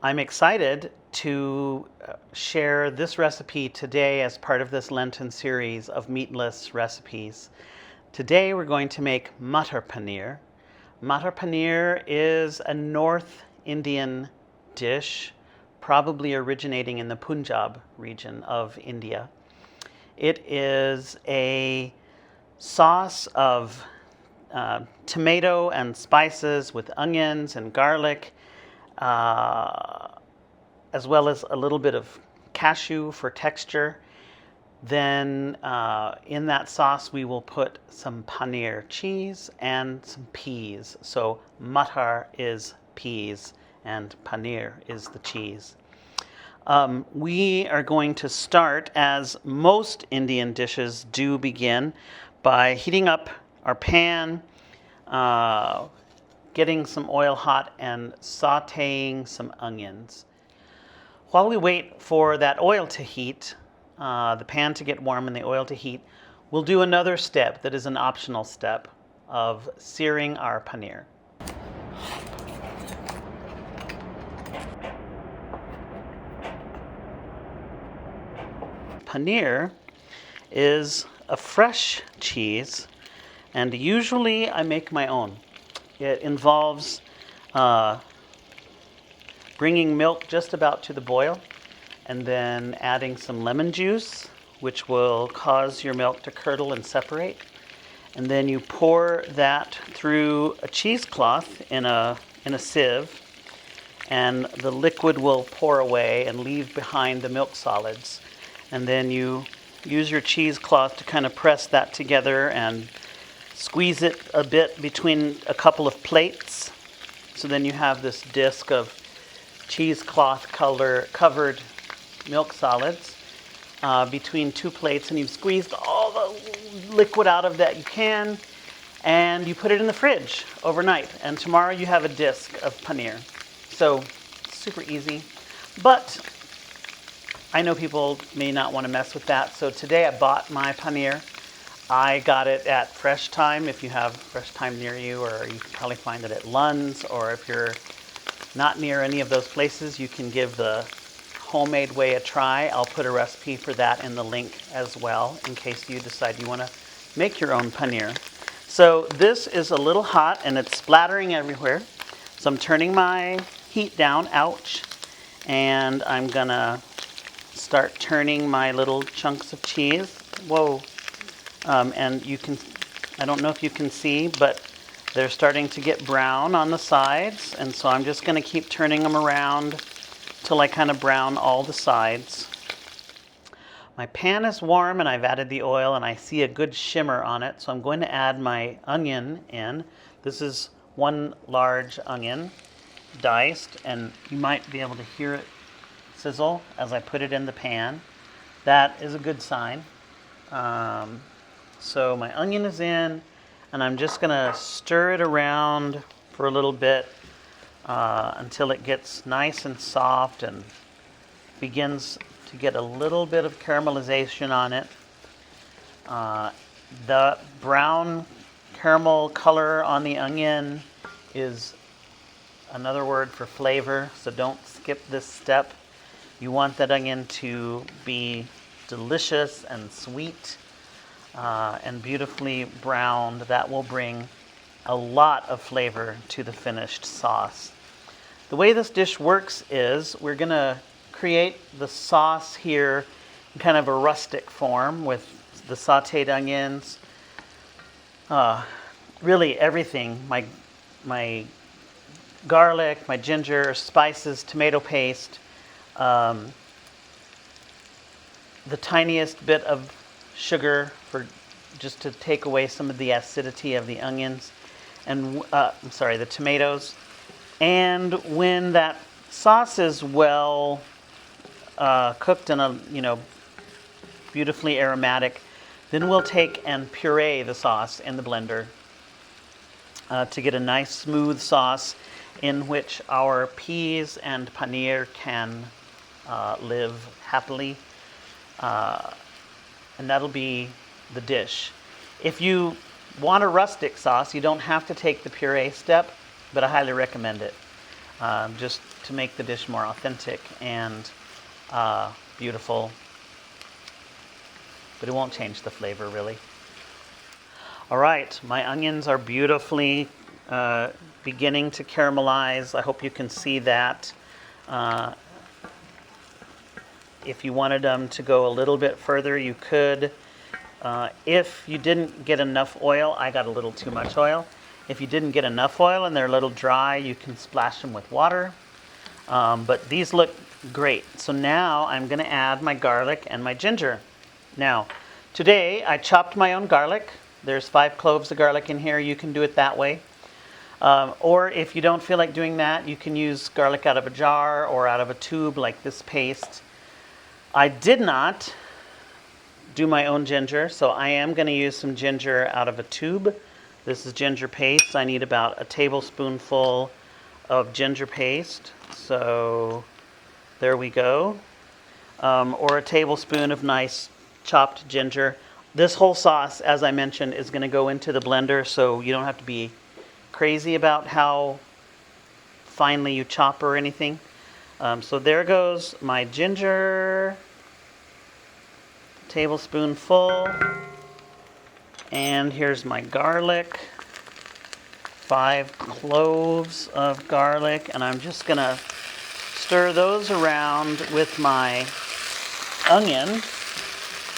I'm excited to share this recipe today as part of this Lenten series of meatless recipes. Today we're going to make Matar Paneer. Matar Paneer is a North Indian dish, probably originating in the Punjab region of India. It is a sauce of tomato and spices with onions and garlic, as well as a little bit of cashew for texture. Then in that sauce we will put some paneer cheese and some peas. So matar is peas and paneer is the cheese. We are going to start, as most Indian dishes do begin, by heating up our pan, getting some oil hot and sauteing some onions. While we wait for that oil to heat, the pan to get warm and the oil to heat, we'll do another step that is an optional step of searing our paneer. Paneer is a fresh cheese, and usually I make my own. It involves bringing milk just about to the boil and then adding some lemon juice, which will cause your milk to curdle and separate. And then you pour that through a cheesecloth in a sieve, and the liquid will pour away and leave behind the milk solids. And then you use your cheesecloth to kind of press that together and squeeze it a bit between a couple of plates. So then you have this disc of cheesecloth covered milk solids between two plates, and you've squeezed all the liquid out of that you can, and you put it in the fridge overnight, and tomorrow you have a disc of paneer. So super easy, but I know people may not want to mess with that, so today I bought my paneer. I got it at Fresh Time, if you have Fresh Time near you, or you can probably find it at Lund's, or if you're not near any of those places, you can give the homemade way a try. I'll put a recipe for that in the link as well, in case you decide you want to make your own paneer. So this is a little hot and it's splattering everywhere. So I'm turning my heat down, ouch, and I'm gonna start turning my little chunks of cheese. Whoa. And you can, I don't know if you can see, but they're starting to get brown on the sides, and so I'm just going to keep turning them around till I kind of brown all the sides. My pan is warm and I've added the oil and I see a good shimmer on it, so I'm going to add my onion in. This is one large onion, diced, and you might be able to hear it sizzle as I put it in the pan. That is a good sign. So my onion is in, and I'm just going to stir it around for a little bit until it gets nice and soft and begins to get a little bit of caramelization on it. The brown caramel color on the onion is another word for flavor, so don't skip this step. You want that onion to be delicious and sweet and beautifully browned. That will bring a lot of flavor to the finished sauce. The way this dish works is we're going to create the sauce here in kind of a rustic form with the sauteed onions, really everything, my garlic, my ginger, spices, tomato paste, the tiniest bit of sugar for just to take away some of the acidity of the onions, and the tomatoes. And when that sauce is well cooked and beautifully aromatic, then we'll take and puree the sauce in the blender to get a nice smooth sauce in which our peas and paneer can live happily. And that'll be the dish. If you want a rustic sauce, you don't have to take the puree step, but I highly recommend it. just to make the dish more authentic and beautiful. But it won't change the flavor, really. All right, my onions are beautifully beginning to caramelize. I hope you can see that. If you wanted them to go a little bit further, you could. If you didn't get enough oil, I got a little too much oil. If you didn't get enough oil and they're a little dry, you can splash them with water. But these look great. So now I'm going to add my garlic and my ginger. Now, today I chopped my own garlic. There's 5 cloves of garlic in here. You can do it that way. Or if you don't feel like doing that, you can use garlic out of a jar or out of a tube like this paste. I did not do my own ginger, so I am going to use some ginger out of a tube. This is ginger paste. I need about a tablespoonful of ginger paste. So there we go. Or a tablespoon of nice chopped ginger. This whole sauce, as I mentioned, is going to go into the blender, so you don't have to be crazy about how finely you chop or anything. So there goes my ginger, tablespoonful, and here's my garlic, 5 cloves of garlic, and I'm just gonna stir those around with my onion,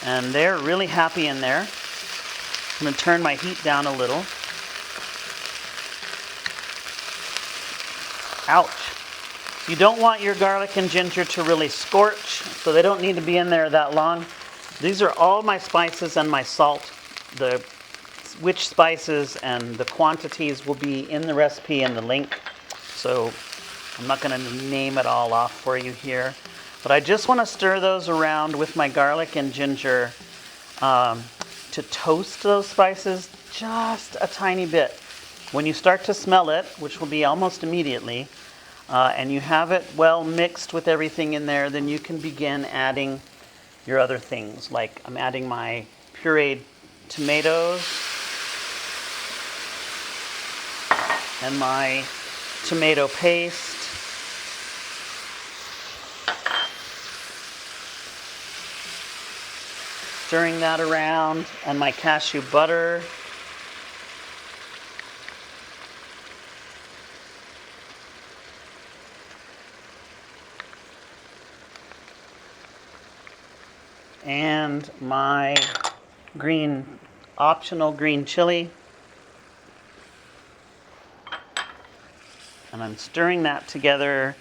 and they're really happy in there. I'm gonna turn my heat down a little. Ouch. You don't want your garlic and ginger to really scorch, so they don't need to be in there that long. These are all my spices and my salt. Which spices and the quantities will be in the recipe and the link. So I'm not going to name it all off for you here. But I just want to stir those around with my garlic and ginger to toast those spices just a tiny bit. When you start to smell it, which will be almost immediately, and you have it well mixed with everything in there, then you can begin adding your other things. Like I'm adding my pureed tomatoes and my tomato paste. Stirring that around, and my cashew butter. And my optional green chili. And I'm stirring that together,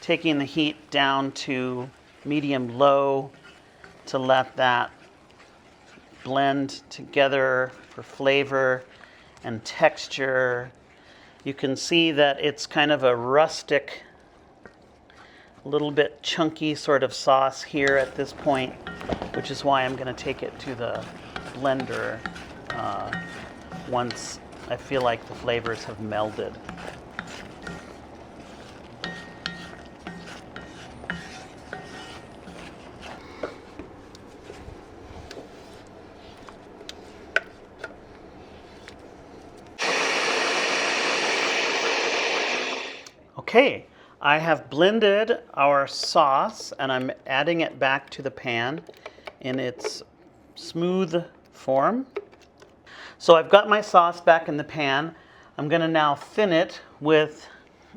taking the heat down to medium-low to let that blend together for flavor and texture. You can see that it's kind of a rustic, a little bit chunky sort of sauce here at this point, which is why I'm going to take it to the blender once I feel like the flavors have melded. Okay, I have blended our sauce and I'm adding it back to the pan in its smooth form. So I've got my sauce back in the pan. I'm going to now thin it with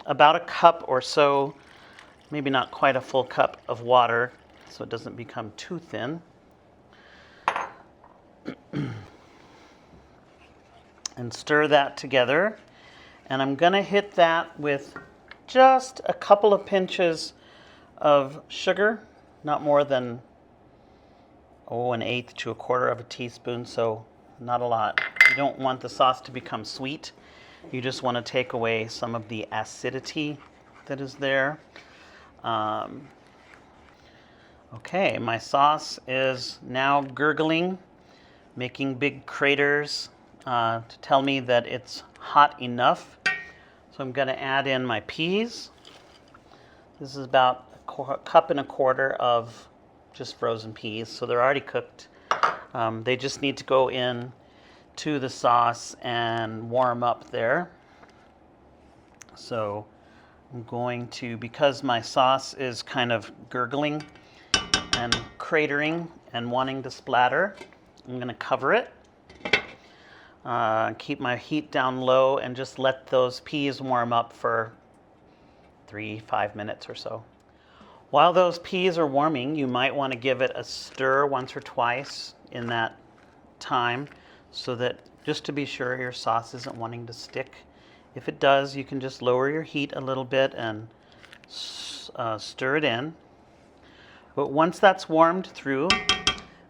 about a cup or so, maybe not quite a full cup of water so it doesn't become too thin. And stir that together. And I'm going to hit that with just a couple of pinches of sugar, not more than 1/8 to 1/4 of a teaspoon, so not a lot. You don't want the sauce to become sweet. You just want to take away some of the acidity that is there. Okay, my sauce is now gurgling, making big craters to tell me that it's hot enough. So I'm going to add in my peas. This is about a cup and a quarter of just frozen peas, so they're already cooked. They just need to go in to the sauce and warm up there. So I'm going to, because my sauce is kind of gurgling and cratering and wanting to splatter, I'm going to cover it. Keep my heat down low and just let those peas warm up for 3-5 minutes or so. While those peas are warming, you might want to give it a stir once or twice in that time, so that just to be sure your sauce isn't wanting to stick. If it does, you can just lower your heat a little bit and stir it in. But once that's warmed through,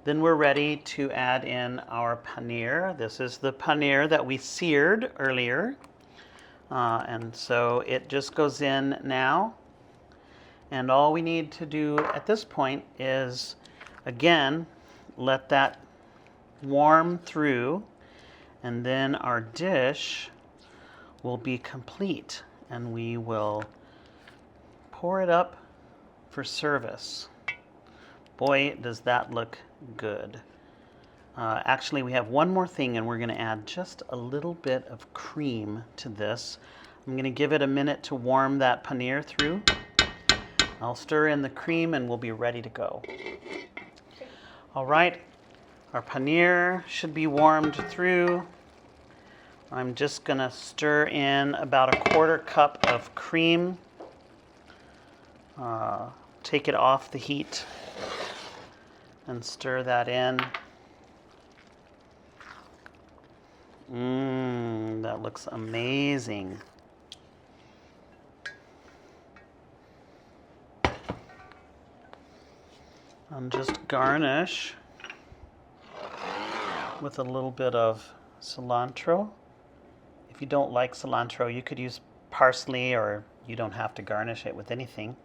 then we're ready to add in our paneer. This is the paneer that we seared earlier. And so it just goes in now. And all we need to do at this point is, again, let that warm through, and then our dish will be complete, and we will pour it up for service. Boy, does that look good. Actually, we have one more thing, and we're going to add just a little bit of cream to this. I'm going to give it a minute to warm that paneer through. I'll stir in the cream and we'll be ready to go. All right, our paneer should be warmed through. I'm just going to stir in about 1/4 cup of cream. Take it off the heat and stir that in. That looks amazing. And just garnish with a little bit of cilantro. If you don't like cilantro, you could use parsley, or you don't have to garnish it with anything.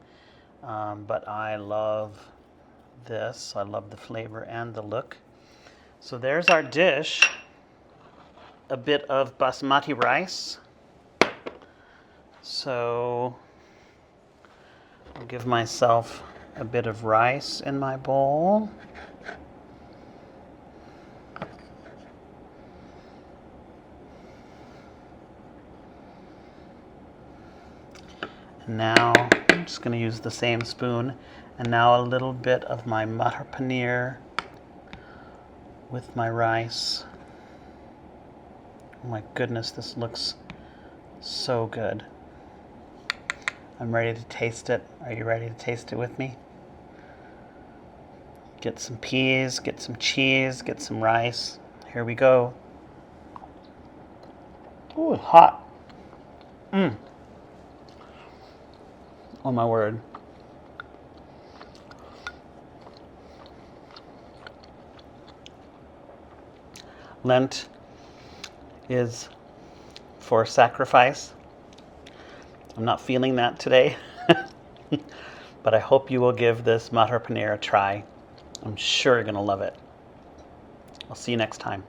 But I love this. I love the flavor and the look. So there's our dish. A bit of basmati rice. So I'll give myself a bit of rice in my bowl. And now I'm just going to use the same spoon. And now a little bit of my Matar Paneer with my rice. Oh my goodness, this looks so good. I'm ready to taste it. Are you ready to taste it with me? Get some peas, get some cheese, get some rice. Here we go. Ooh, it's hot. Oh my word. Lent is for sacrifice. I'm not feeling that today, but I hope you will give this Matar Paneer a try. I'm sure you're going to love it. I'll see you next time.